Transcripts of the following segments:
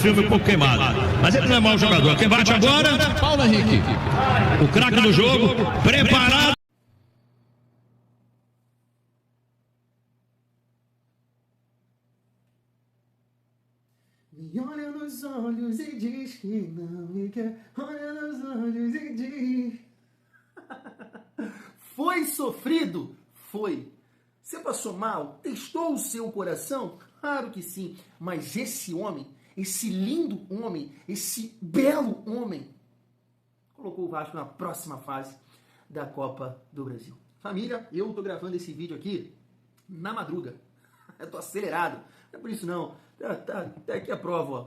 filme Um Pouco Queimado. Mas ele não é mau jogador. Quem bate agora? Paulo Henrique. O craque do jogo, preparado. Me olha nos olhos e diz que não me quer. Olha nos olhos e diz. Foi sofrido? Foi. Você passou mal? Testou o seu coração? Claro que sim. Mas esse homem, esse lindo homem, esse belo homem, colocou o Vasco na próxima fase da Copa do Brasil. Família, eu tô gravando esse vídeo aqui na madruga. Eu tô acelerado. Não é por isso não. Tá aqui a prova, ó.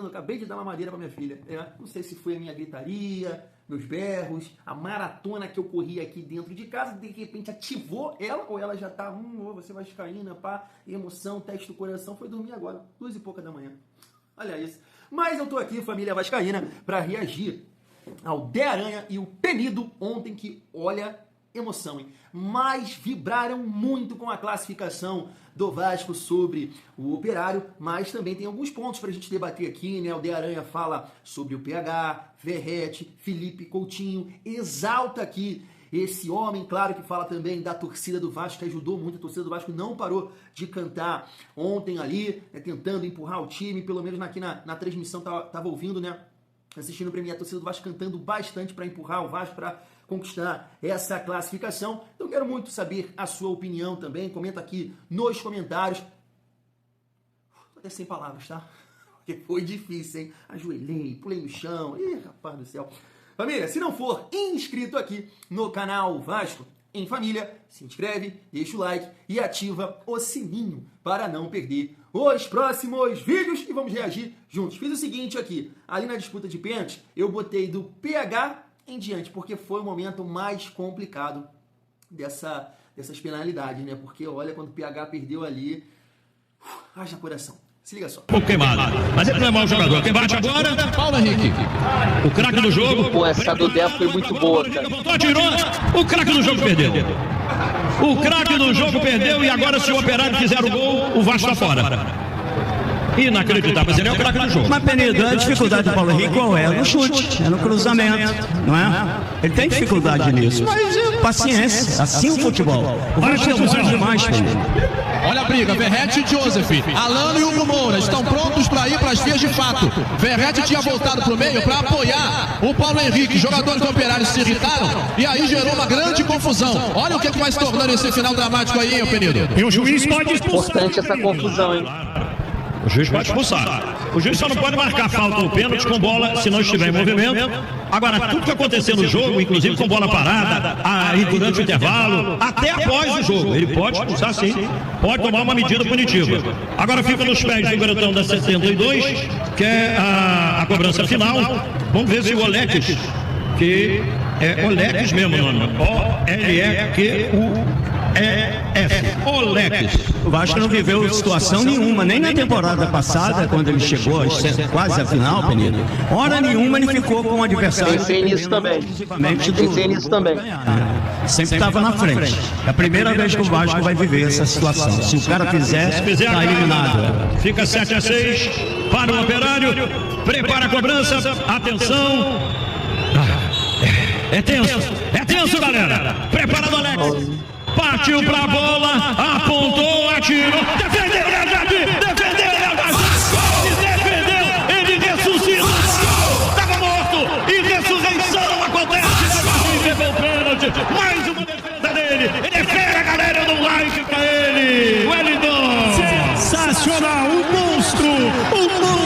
Acabei de dar uma madeira pra minha filha. Não sei se foi a minha gritaria, meus berros, a maratona que eu corri aqui dentro de casa, de repente ativou ela, ou ela já tá, você vascaína, pá, emoção, teste do coração, foi dormir agora, 2 e pouca da manhã. Olha isso. Mas eu tô aqui, família vascaína, pra reagir ao De Aranha e o Penido ontem, que, olha, emoção, hein? Mas vibraram muito com a classificação do Vasco sobre o Operário, mas também tem alguns pontos pra gente debater aqui, né? O De Aranha fala sobre o PH, Verrete, Felipe Coutinho, exalta aqui esse homem, claro que fala também da torcida do Vasco, que ajudou muito, a torcida do Vasco não parou de cantar ontem ali, né, tentando empurrar o time, pelo menos aqui na transmissão tava ouvindo, né? Assistindo pra mim, a torcida do Vasco cantando bastante para empurrar o Vasco para conquistar essa classificação. Então quero muito saber a sua opinião também. Comenta aqui nos comentários. Tô até sem palavras, tá? Porque foi difícil, hein? Ajoelhei, pulei no chão. Ih, rapaz do céu. Família, se não for inscrito aqui no canal Vasco em Família, se inscreve, deixa o like e ativa o sininho para não perder os próximos vídeos e vamos reagir juntos. Fiz o seguinte aqui, ali na disputa de pênalti, eu botei do PH em diante, porque foi o momento mais complicado dessas penalidades, né? Porque olha, quando o PH perdeu ali, haja coração. Se liga só. Um pouco queimado. Mas ele não é mau jogador. Quem bate agora? Paulo Henrique. O craque do jogo. Pô, essa do Dé foi muito boa, cara. Atirou. O craque do jogo perdeu. O craque do jogo perdeu e agora se o Operário fizer o gol, o Vasco está fora. Inacreditável, mas ele é o craque do jogo. Mas, Penido, a dificuldade do Paulo Henrique qual é? No chute, é no cruzamento, não é? Ele tem dificuldade nisso, mas paciência, assim o futebol. O Vasco é muito demais, Penido. Olha a briga, Verrete e Joseph, Alano e Hugo Moura estão prontos para ir para as vias de fato. Verrete tinha voltado para o meio para apoiar o Paulo Henrique. Jogadores do Operário se irritaram e aí gerou uma grande confusão. Olha o que vai se tornando esse final dramático aí, hein, Penido? E o juiz pode expulsar. Importante essa confusão, hein? O juiz pode expulsar. O juiz só não pode marcar falta ou pênalti com bola se não estiver em movimento. Agora, tudo que acontecer no jogo, inclusive com bola parada, aí durante o intervalo, até após o jogo, ele pode expulsar sim, pode tomar uma medida punitiva. Agora fica nos pés do garotão da 72, que é a cobrança final. Vamos ver se o Oleques, que é Oleques mesmo o nome, O-L-E-Q-U-E-S, Oleques. O Vasco não viveu situação nenhuma, nem na temporada passada, quando ele chegou quase à final, Penido. Hora nenhuma ele ficou com o adversário. Pensei nisso também. Pensei nisso também. Sempre estava na frente. É a primeira vez que o Vasco vai viver essa situação. Se o cara fizer, está eliminado. Fica 7-6 para o Operário. Prepara a cobrança. Atenção. É tenso, galera. Preparado, Alex. Partiu pra bola, apontou, atirou, defendeu, ele ressuscita, estava morto, e ressurreição acontece, pegou o pênalti, mais uma defesa dele, ele é fera, galera, eu dou um like pra ele, Wellington. Sensacional, um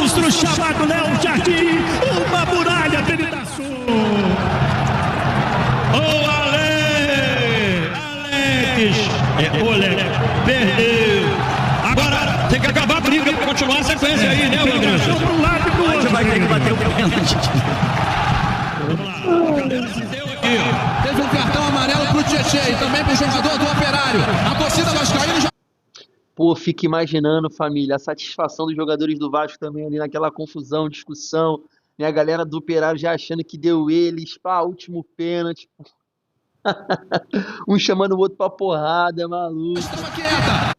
monstro chamado Léo Jardim, uma muralha penetração. Olha, perdeu. Agora tem que acabar a briga para continuar a sequência aí, né, Rodrigo? Vai ter que bater o pênalti. Vamos lá, a galera se deu aqui, ó. Teve um cartão amarelo pro Tietchan e também pro jogador do Operário. A torcida vascaína já... Pô, fica imaginando, família, a satisfação dos jogadores do Vasco também ali naquela confusão, discussão, né? A galera do Operário já achando que deu eles, pá, último pênalti. Um chamando o outro pra porrada, maluco. Estava quieta.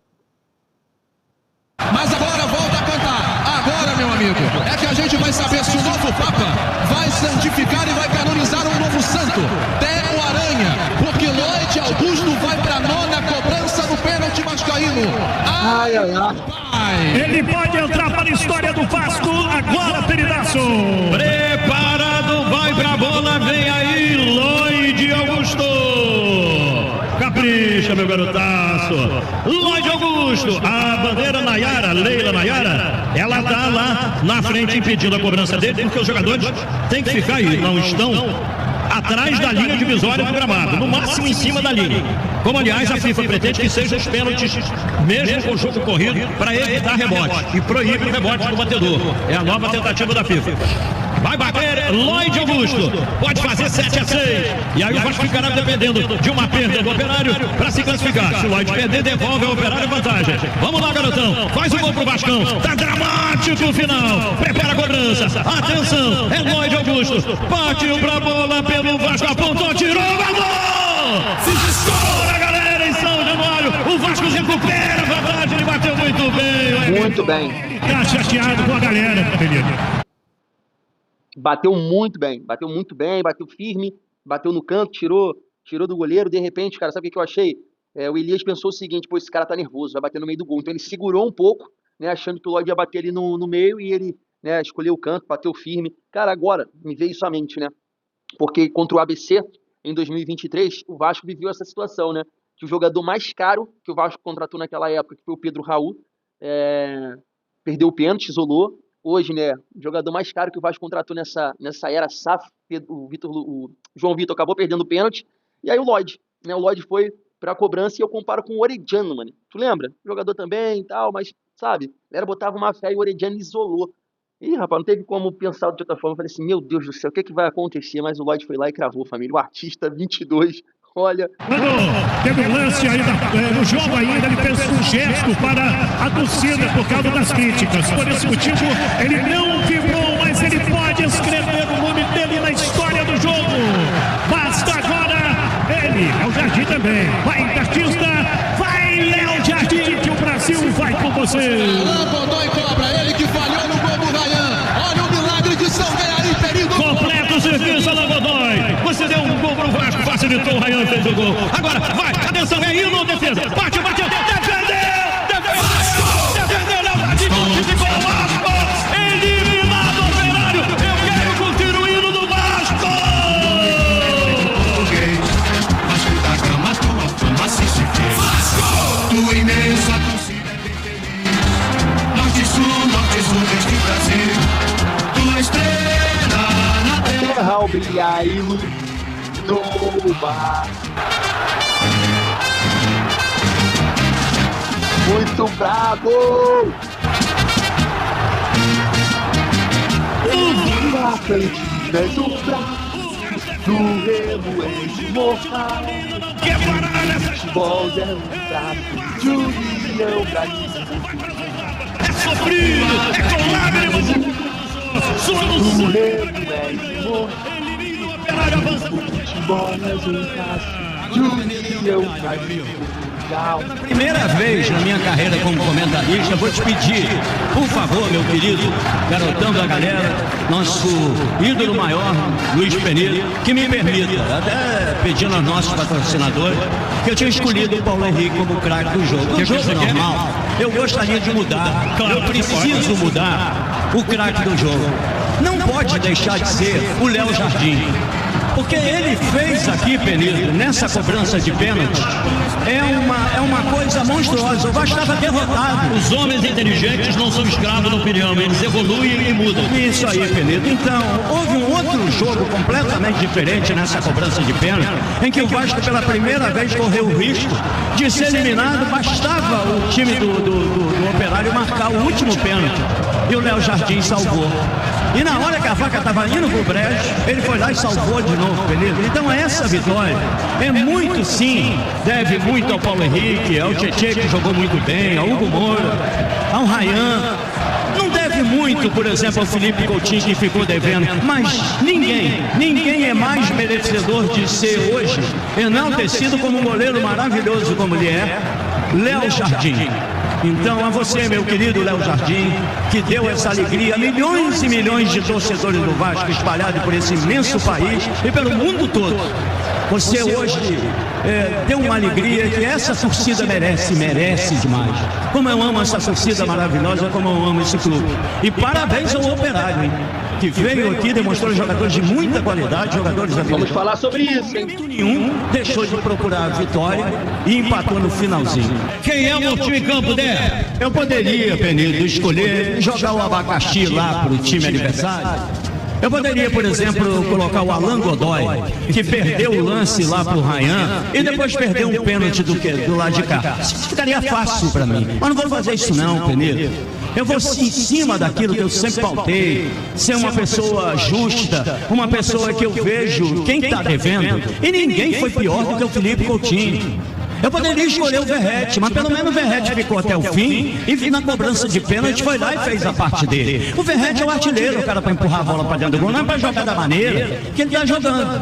Mas agora volta a cantar. Agora meu amigo, é que a gente vai saber se o novo Papa vai santificar e vai canonizar um novo santo, Theo Aranha, porque Lloyd Augusto vai pra 9ª cobrança no pênalti vascaíno. Ai, ai, ai. Ele pode entrar para a história do Vasco agora, Peridaço. Preparado, vai pra bola, vem aí, Lloyd Augusto. Capricha, meu garotaço. Lloyd Augusto, a bandeira Nayara, Leila Nayara, ela tá lá na frente impedindo a cobrança dele, porque os jogadores têm que ficar aí, não estão atrás da linha divisória do gramado, no máximo em cima da linha. Como, aliás, a FIFA pretende que sejam os pênaltis, mesmo com o jogo corrido, para evitar rebote e proíbe o rebote do batedor. É a nova tentativa da FIFA. Vai bater Lloyd Augusto, pode fazer 7-6. E aí o Vasco ficará dependendo de uma perda do Operário para se classificar. Se o Lloyd perder, devolve ao Operário a vantagem. Vamos lá, garotão, faz o gol pro Vascão. Tá dramático o final. Prepara a cobrança. Atenção, é Lloyd Augusto. Partiu pra bola pelo Vasco, apontou, tirou, gol! Se estoura, galera, em São Januário. O Vasco recupera a vantagem, ele bateu muito bem. Muito bem. Tá chateado com a galera, menino. Bateu muito bem, bateu firme, bateu no canto, tirou do goleiro. De repente, cara, sabe o que eu achei? O Elias pensou o seguinte: pô, esse cara tá nervoso, vai bater no meio do gol. Então ele segurou um pouco, né, achando que o Lloyd ia bater ali no meio, e ele, né, escolheu o canto, bateu firme. Cara, agora me veio isso à mente, né? Porque contra o ABC, em 2023, o Vasco viveu essa situação, né? Que o jogador mais caro que o Vasco contratou naquela época, que foi o Pedro Raul, perdeu o pênalti, isolou. Hoje, né, o jogador mais caro que o Vasco contratou nessa era SAF, o João Vitor acabou perdendo o pênalti, e aí o Lloyd, né, o Lloyd foi pra cobrança, e eu comparo com o Orediano, mano. Tu lembra? Jogador também e tal, mas, sabe, a galera botava uma fé e o Orediano isolou. Ih, rapaz, não teve como pensar de outra forma. Eu falei assim, meu Deus do céu, o que vai acontecer? Mas o Lloyd foi lá e cravou, família. O artista 22, olha... Teve um lance aí no jogo ainda, ele fez um gesto para a torcida por causa das críticas. Por esse motivo, ele não vibrou, mas ele pode escrever o nome dele na história do jogo. Basta agora ele, é o Jardim também. Vai, artista, vai, Léo Jardim, que o Brasil vai com você. Alain Godoy cobra, ele que falhou no gol do Ryan. Olha o milagre de São Guerreiro, perigo. Completa o serviço, Alain Godoy. Você deu um gol pro Vasco, facilitou, o Ryan fez o gol. Agora, vai, atenção, é hino, defesa. Bateu, defendeu, Léo Jardim, ficou o Vasco. Eliminado, Operário. Eu quero curtir o hino do Vasco. Vasco da Gama, tua fama se fez. Vasco! Tua imensa torcida é bem feliz. Norte e sul deste Brasil. Tua estrela na terra ao brilhar e no mar. Muito bravo! Na frente, do braço, do remo em mortal. Futebol é um traço de união brasileira. É sofrido, é com lágrimas. Do remo em mortal. Futebol é um traço de união brasileira. Primeira vez na minha carreira como comentarista, vou te pedir, por favor, meu querido garotão da galera, nosso ídolo maior, Luiz Penedo, que me permita, até pedindo aos nossos patrocinadores, que eu tinha escolhido o Paulo Henrique como craque do jogo. No jogo normal, eu gostaria de mudar, eu preciso mudar o craque do jogo. Não pode deixar de ser o Léo Jardim. Porque ele fez aqui, Penedo, nessa cobrança de pênalti, é uma coisa monstruosa. O Vasco estava derrotado. Os homens inteligentes não são escravos da opinião, eles evoluem e mudam. Isso aí, Penedo. Então, houve um outro jogo completamente diferente nessa cobrança de pênalti, em que o Vasco pela primeira vez correu o risco de ser eliminado. Bastava o time do Operário marcar o último pênalti. E o Léo Jardim salvou. E na hora que a vaca estava indo pro brejo, ele foi lá e salvou de novo, beleza? Então essa vitória é muito, sim, deve muito ao Paulo Henrique, ao Tietê, que jogou muito bem, ao Hugo Moura, ao Ryan. Não deve muito, por exemplo, ao Felipe Coutinho, que ficou devendo, mas ninguém é mais merecedor de ser hoje enaltecido como um goleiro maravilhoso como ele é, Léo Jardim. Então, a você, meu querido Léo Jardim, que deu essa alegria a milhões e milhões de torcedores do Vasco espalhados por esse imenso país e pelo mundo todo. Você hoje deu uma alegria que essa torcida merece demais. Como eu amo essa torcida maravilhosa, como eu amo esse clube. E parabéns ao Operário, hein, que veio aqui, demonstrou jogadores de muita qualidade, jogadores habilidosos. Vamos falar sobre isso, hein? Nenhum deixou de procurar a vitória e empatou no finalzinho. Quem é o Mortinho em campo, Dé? Eu poderia, Penido, escolher jogar o abacaxi lá pro time adversário. Eu poderia, por exemplo, colocar o Alan Godoy, que perdeu o lance lá pro Ryan e depois perdeu um pênalti do lado de cá. Isso ficaria fácil para mim. Mas não vou fazer isso não, Penido. Eu vou em cima daquilo que eu sempre pautei, ser uma pessoa justa, uma pessoa que eu vejo quem está devendo. E ninguém foi pior do que o Felipe Coutinho. Eu poderia escolher o Verratti, mas pelo menos o Verratti ficou até o fim e na cobrança de pênalti foi lá e fez a parte dele. O Verratti é o artilheiro, o cara para empurrar a bola para dentro do gol, não é para jogar da maneira que ele está jogando.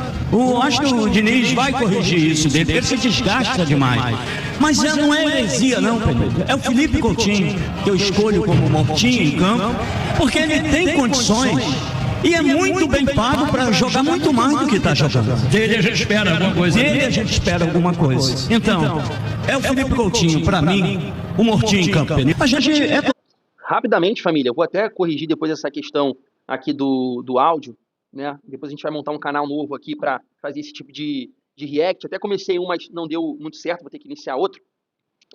Acho que o Diniz vai corrigir isso dele, porque ele se desgasta demais. Mas não é heresia não, Pedro. É o Felipe Coutinho que eu escolho como Mortinho em campo, porque ele tem condições. E é muito bem pago para jogar muito mais do que está jogando. Dele a gente espera alguma coisa. Então, é o Felipe Coutinho, para mim, o Mortinho em campo. Rapidamente, família, eu vou até corrigir depois essa questão aqui do áudio, né? Depois a gente vai montar um canal novo aqui para fazer esse tipo de react. Até comecei um, mas não deu muito certo, vou ter que iniciar outro.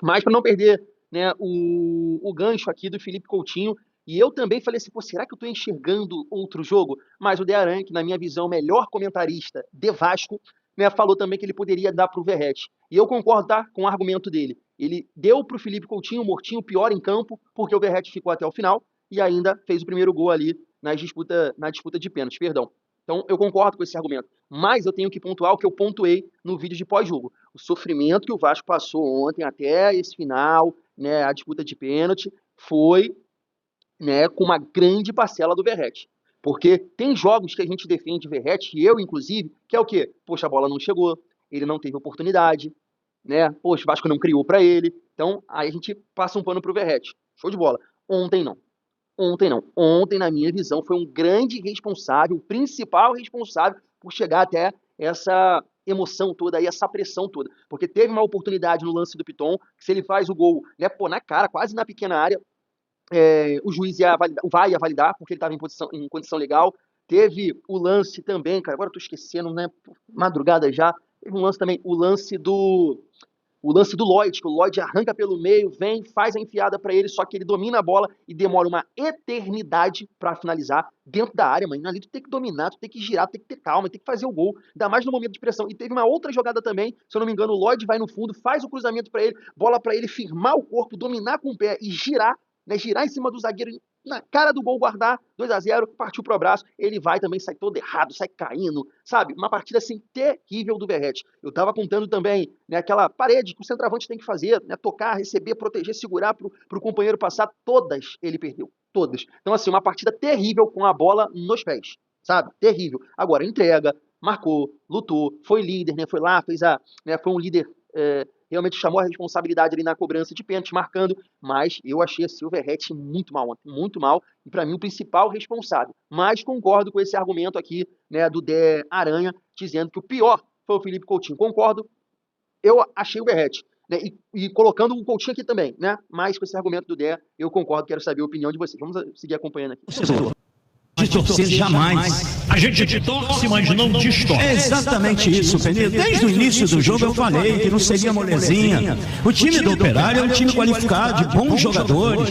Mas para não perder, né, o gancho aqui do Felipe Coutinho. E eu também falei assim, pô, será que eu estou enxergando outro jogo? Mas o De Aranha, que na minha visão é o melhor comentarista de Vasco, né, falou também que ele poderia dar para o Verratti. E eu concordo, tá, com o argumento dele. Ele deu para o Felipe Coutinho, o Mortinho, pior em campo, porque o Verratti ficou até o final e ainda fez o primeiro gol ali na disputa de pênalti, perdão. Então eu concordo com esse argumento. Mas eu tenho que pontuar o que eu pontuei no vídeo de pós-jogo. O sofrimento que o Vasco passou ontem até esse final, né, a disputa de pênalti, foi... né, com uma grande parcela do Verratti. Porque tem jogos que a gente defende Verratti, e eu inclusive, que é o quê? Poxa, a bola não chegou, ele não teve oportunidade, né? Poxa, o Vasco não criou para ele. Então, aí a gente passa um pano pro Verratti. Show de bola. Ontem não. Ontem, na minha visão, foi um grande responsável, o principal responsável por chegar até essa emoção toda e essa pressão toda. Porque teve uma oportunidade no lance do Piton, que se ele faz o gol, né, pô, na cara, quase na pequena área, o juiz vai validar, porque ele estava em condição legal. Teve o lance também, cara, agora eu tô esquecendo, né? Madrugada já. Teve um lance também, o lance do Lloyd, que o Lloyd arranca pelo meio, vem, faz a enfiada para ele, só que ele domina a bola e demora uma eternidade para finalizar dentro da área, mano. Ali tu tem que dominar, tu tem que girar, tu tem que ter calma, tem que fazer o gol, ainda mais no momento de pressão. E teve uma outra jogada também, se eu não me engano, o Lloyd vai no fundo, faz o cruzamento para ele, bola para ele firmar o corpo, dominar com o pé e girar, né, girar em cima do zagueiro, na cara do gol, guardar 2-0, partiu pro abraço, ele vai também, sai todo errado, sai caindo, sabe? Uma partida assim terrível do Verratti. Eu tava contando também, né, aquela parede que o centroavante tem que fazer, né, tocar, receber, proteger, segurar pro companheiro passar, todas ele perdeu, todas. Então assim, uma partida terrível com a bola nos pés, sabe? Terrível. Agora, entrega, marcou, lutou, foi líder, né, foi lá, fez foi um líder... realmente chamou a responsabilidade ali na cobrança de pênalti, marcando, mas eu achei assim, o Verratti muito mal ontem, muito mal, e para mim o principal responsável. Mas concordo com esse argumento aqui, né, do De Aranha, dizendo que o pior foi o Felipe Coutinho. Concordo, eu achei o Verratti, né, e colocando o Coutinho aqui também, né, mas com esse argumento do De, eu concordo, quero saber a opinião de vocês. Vamos seguir acompanhando aqui. De torcer jamais. A gente torce, mas não distorce. É exatamente isso, Penido. Desde o início do jogo eu falei que não seria molezinha. O time do Operário é um time qualificado, de bons jogadores.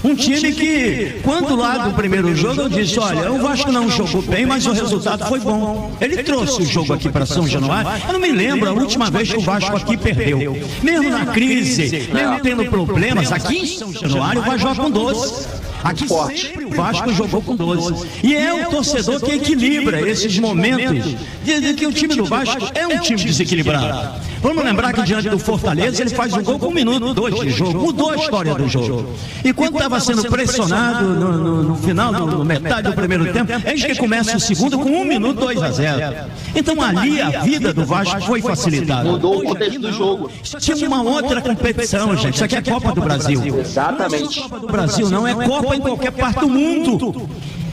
Um time que, quando lá do primeiro jogo, eu disse, olha, o Vasco não jogou bem, mas o resultado foi bom. Ele trouxe o jogo aqui para São Januário. Eu não me lembro a última vez que o Vasco aqui perdeu. Mesmo na crise, mesmo tendo problemas, aqui em São Januário, o Vasco joga com 12. Aqui Forte. sempre o Vasco jogou com 12. E é o torcedor que equilibra esses momentos de que o time do Vasco é um time desequilibrado. Vamos lembrar que diante do Fortaleza ele faz um gol com 1 minuto, 2 de jogo, mudou a história do jogo. E quando estava sendo pressionado no final, no metade do primeiro tempo, eis que começa o segundo com 1 minuto, 2-0. Então ali a vida do Vasco foi facilitada. Mudou o contexto do jogo. Tinha uma outra competição, gente. Isso aqui é Copa do Brasil. Exatamente. Copa do Brasil não é Copa em qualquer parte do mundo.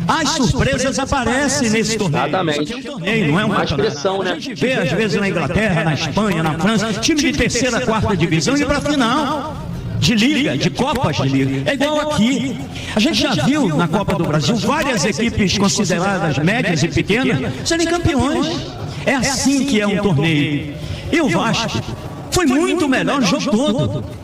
As surpresas aparecem nesse torneio. Exatamente. Isso aqui é um torneio, não é uma Mais pressão, né? A gente vê às vezes na Inglaterra, na Espanha, na França, time de terceira, quarta divisão e para a final de liga, de Copas de liga. É igual aqui. A gente já viu na Copa do Brasil várias equipes consideradas médias e pequenas serem campeões. É assim que é um torneio. E o Vasco foi muito melhor no jogo todo.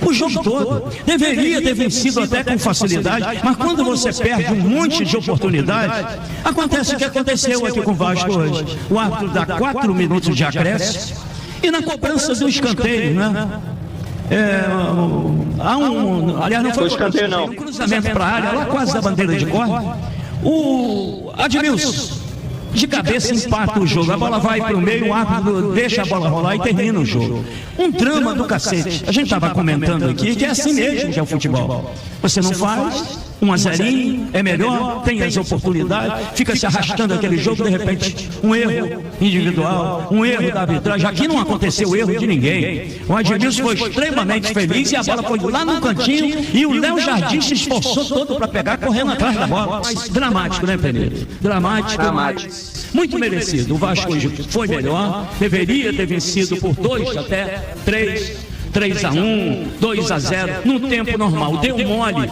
O jogo todo. Deveria ter vencido até com facilidade, mas quando você perde um monte de oportunidade, acontece o que aconteceu aqui com o Vasco hoje. O árbitro dá 4 minutos de acréscimo e na cobrança do escanteio, né? Aliás, não foi escanteio, não. Um cruzamento para a área, lá quase da bandeira de corda. O Admilson, de cabeça, empata o jogo. A bola vai para o meio, o árbitro deixa a bola rolar e termina o jogo. Um drama do cacete. A gente estava comentando aqui que é assim mesmo que é o futebol. Você não faz, 1-0, é melhor, tem as oportunidades, fica se arrastando aquele jogo, de repente, um erro individual, um erro da arbitragem. Aqui não aconteceu erro de ninguém. O Admilson foi extremamente feliz e a bola foi lá no cantinho e o Léo Jardim se esforçou todo para pegar, correndo atrás da bola. Mas dramático, né, Pereira? Dramático. Muito merecido. O Vasco hoje foi melhor, deveria ter vencido por 2 até 3-1, 2-0, no tempo normal. Deu mole.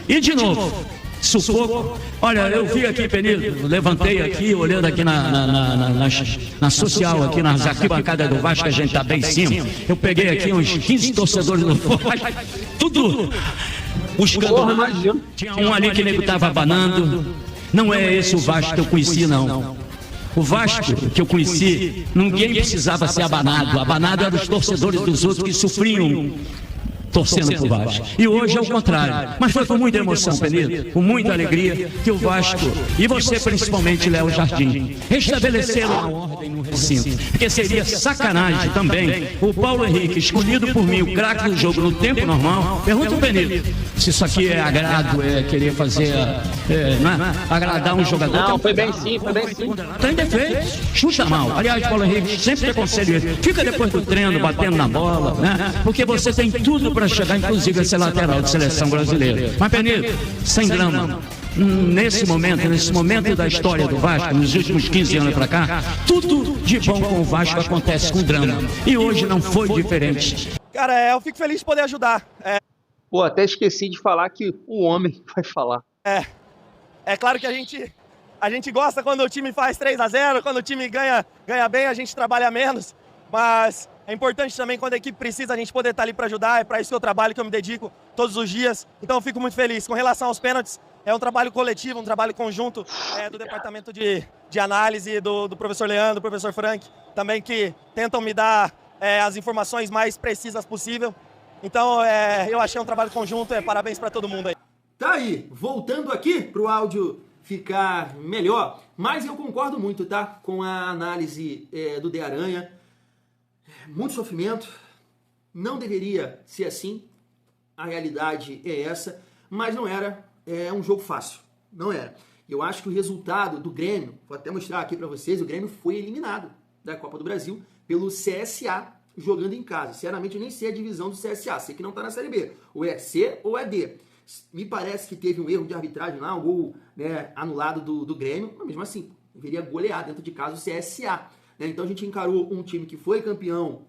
E de novo, sufoco. Olha, eu vi aqui, Penido, levantei aqui, olhando aqui na social, aqui nas arquibancadas do Vasco, a gente está bem em cima. Eu peguei aqui uns 15 torcedores do Vasco, tudo buscando. Tinha um ali que nego estava abanando. Não é esse o Vasco que eu conheci, não. O Vasco que eu conheci, ninguém precisava ser abanado. Abanado eram os torcedores dos outros que sofriam torcendo pro Vasco. E hoje é o contrário. Mas foi com muita emoção, Penedo, com muita alegria, que o Vasco, e você principalmente, Léo Jardim, restabeleceram a ordem no recinto. Porque seria sacanagem também o Paulo Henrique, escolhido por mim, o craque do jogo no tempo normal. Pergunta o Penedo se isso aqui é agrado, é querer fazer, agradar um jogador. Não, foi bem sim, foi bem sim. Tem defeitos, chuta mal. Aliás, Paulo Henrique sempre aconselho ele. Fica depois do treino, batendo na bola, né? Porque você tem tudo para chegar, inclusive, a ser lateral de seleção brasileira. Mas, Penedo, sem drama. Nesse momento da história do Vasco, nos últimos 15 anos para cá, tudo de bom com o Vasco acontece com drama. E hoje não foi diferente. Cara, eu fico feliz de poder ajudar. Pô, até esqueci de falar que o homem vai falar. É claro que a gente gosta quando o time faz 3-0, quando o time ganha bem, a gente trabalha menos, mas é importante também quando a equipe precisa a gente poder estar ali para ajudar, é para isso que eu trabalho, que eu me dedico todos os dias, então eu fico muito feliz. Com relação aos pênaltis, é um trabalho coletivo, um trabalho conjunto do departamento de análise, do professor Leandro, do professor Frank, também que tentam me dar as informações mais precisas possível. Então eu achei um trabalho conjunto, parabéns para todo mundo aí. Tá aí, voltando aqui pro áudio ficar melhor, mas eu concordo muito, tá? Com a análise do De Aranha. Muito sofrimento, não deveria ser assim, a realidade é essa, mas não era um jogo fácil, não era. Eu acho que o resultado do Grêmio, vou até mostrar aqui para vocês, o Grêmio foi eliminado da Copa do Brasil pelo CSA, jogando em casa. Sinceramente, eu nem sei a divisão do CSA, sei que não tá na Série B, ou é C ou é D. Me parece que teve um erro de arbitragem lá, um gol anulado do Grêmio, mas mesmo assim, deveria golear dentro de casa o CSA. Então a gente encarou um time que foi campeão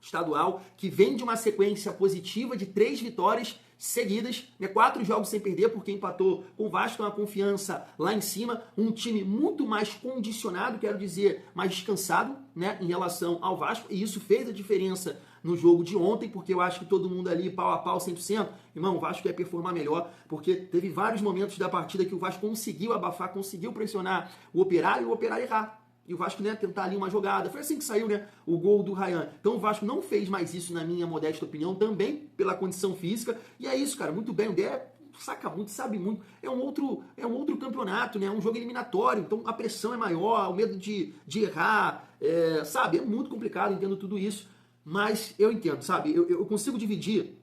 estadual, que vem de uma sequência positiva de 3 vitórias seguidas, 4 jogos sem perder, porque empatou com o Vasco, uma confiança lá em cima, um time muito mais condicionado, quero dizer, mais descansado, em relação ao Vasco, e isso fez a diferença no jogo de ontem, porque eu acho que todo mundo ali, pau a pau, 100%, irmão, o Vasco ia performar melhor, porque teve vários momentos da partida que o Vasco conseguiu abafar, conseguiu pressionar o Operário e o Operário errar. E o Vasco, tentar ali uma jogada. Foi assim que saiu, o gol do Ryan. Então o Vasco não fez mais isso, na minha modesta opinião, também pela condição física. E é isso, cara, muito bem. O Dé saca muito, sabe muito. É um outro campeonato, né? É um jogo eliminatório, então a pressão é maior, o medo de errar, sabe? É muito complicado, entendo tudo isso, mas eu entendo, sabe? Eu consigo dividir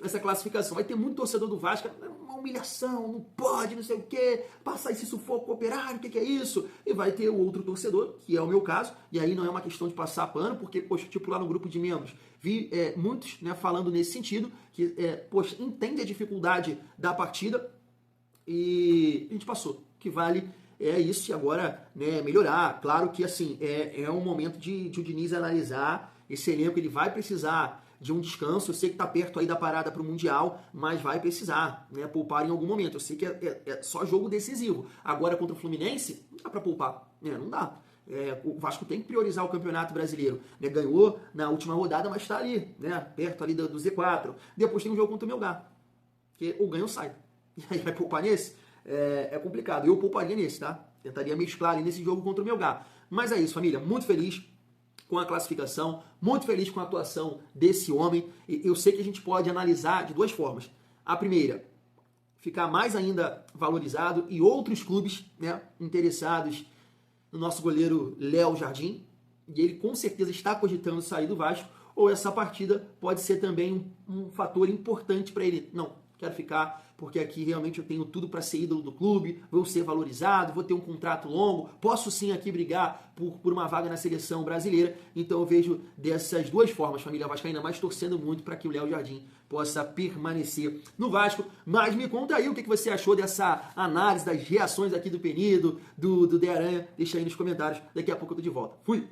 essa classificação. Vai ter muito torcedor do Vasco, uma humilhação, não pode, não sei o quê, passar esse sufoco com o Operário, o que é isso? E vai ter o outro torcedor, que é o meu caso, e aí não é uma questão de passar pano, porque, poxa, tipo lá no grupo de membros, vi muitos, né, falando nesse sentido, que, poxa, entende a dificuldade da partida, e a gente passou, que vale isso, e agora, né, melhorar. Claro que, assim, é um momento de o Diniz analisar esse elenco, ele vai precisar de um descanso. Eu sei que está perto aí da parada para o Mundial, mas vai precisar, né, poupar em algum momento. Eu sei que é só jogo decisivo. Agora contra o Fluminense, não dá para poupar, né? Não dá. O Vasco tem que priorizar o Campeonato Brasileiro, né? Ganhou na última rodada, mas está ali, né, perto ali do Z4. Depois tem um jogo contra o Melgar, que ou ganha ou sai. E aí vai poupar nesse? É complicado. Eu pouparia nesse, tá? Tentaria mesclar ali nesse jogo contra o Melgar. Mas é isso, família. Muito feliz com a classificação, muito feliz com a atuação desse homem. Eu sei que a gente pode analisar de duas formas. A primeira, ficar mais ainda valorizado, e outros clubes, né, interessados no nosso goleiro Léo Jardim, e ele com certeza está cogitando sair do Vasco, ou essa partida pode ser também um fator importante para ele. Não, quero ficar, porque aqui realmente eu tenho tudo para ser ídolo do clube, vou ser valorizado, vou ter um contrato longo, posso sim aqui brigar por uma vaga na seleção brasileira. Então eu vejo dessas duas formas, família vascaína, mas torcendo muito para que o Léo Jardim possa permanecer no Vasco. Mas me conta aí o que você achou dessa análise, das reações aqui do Penido, do De Aranha. Deixa aí nos comentários, daqui a pouco eu tô de volta. Fui!